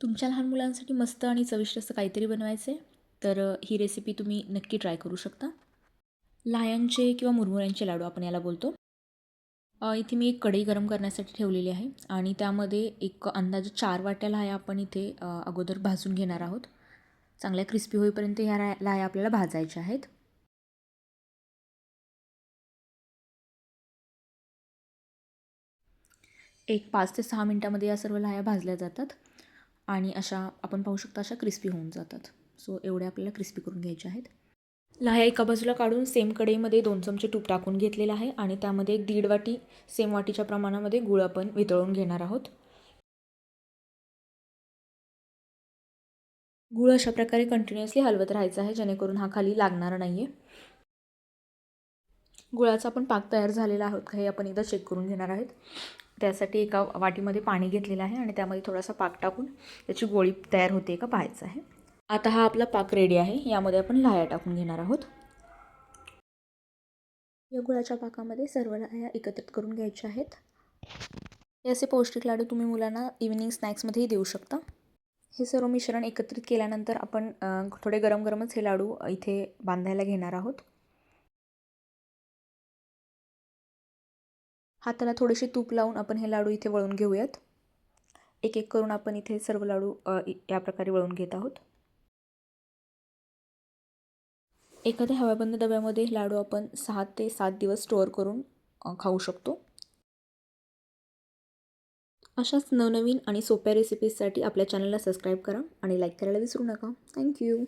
तुमच्या लहान मुलांसाठी मस्त आणि चविष्ट असं काहीतरी बनवायचं आहे तर ही रेसिपी तुम्ही नक्की ट्राय करू शकता. लाह्यांचे किंवा मुरमुऱ्यांचे लाडू आपण याला बोलतो. इथे मी एक कढई गरम करण्यासाठी ठेवलेली आहे आणि त्यामध्ये एक अंदाजे 4 वाट्या लाह्या आपण इथे अगोदर भाजून घेणार आहोत. चांगल्या क्रिस्पी होईपर्यंत ह्या लाह्या आपल्याला भाजायच्या आहेत. एक 5 ते 6 मिनटामध्ये या सर्व लाह्या भाजल्या जातात आणि अशा आपण पाहू शकता अशा क्रिस्पी होऊन जातात. सो एवढ्या आपल्याला क्रिस्पी करून घ्यायच्या आहेत. लाह्या एका बाजूला काढून सेम कढईमध्ये 2 चमचे तूप टाकून घेतलेलं आहे आणि त्यामध्ये 1.5 वाटी सेम वाटीच्या प्रमाणामध्ये गूळ आपण वितळून घेणार आहोत. गूळ अशा प्रकारे कंटिन्युअसली हलवत राहायचं आहे जेणेकरून हा खाली लागणार नाही आहे. गुळाचा आपण पाक तयार झालेला आहोत का हे आपण एकदा चेक करून घेणार आहेत. त्यासाठी एका वाटीमध्ये पाणी घेतलेलं आहे आणि त्यामध्ये थोडासा पाक टाकून त्याची गोळी तयार होते का पाहायचं आहे. आता हा आपला पाक रेडी आहे. यामध्ये आपण लाह्या टाकून घेणार आहोत. या गुळाच्या पाकामध्ये सर्व लाह्या एकत्रित करून घ्यायच्या आहेत. हे असे पौष्टिक लाडू तुम्ही मुलांना इव्हिनिंग स्नॅक्समध्येही देऊ शकता. हे सर्व मिश्रण एकत्रित केल्यानंतर आपण थोडे गरम गरमच हे लाडू इथे बांधायला घेणार आहोत. हाताला थोडेसे तूप लावून आपण हे लाडू इथे वळून घेऊयात. एक एक करून आपण इथे सर्व लाडू या प्रकारे वळून घेत आहोत. एखाद्या हवाबंद डब्यामध्ये लाडू आपण 6 ते 7 दिवस स्टोअर करून खाऊ शकतो. अशाच नवनवीन आणि सोप्या रेसिपीजसाठी आपल्या चॅनलला सबस्क्राईब करा आणि लाईक करायला विसरू नका. थँक्यू.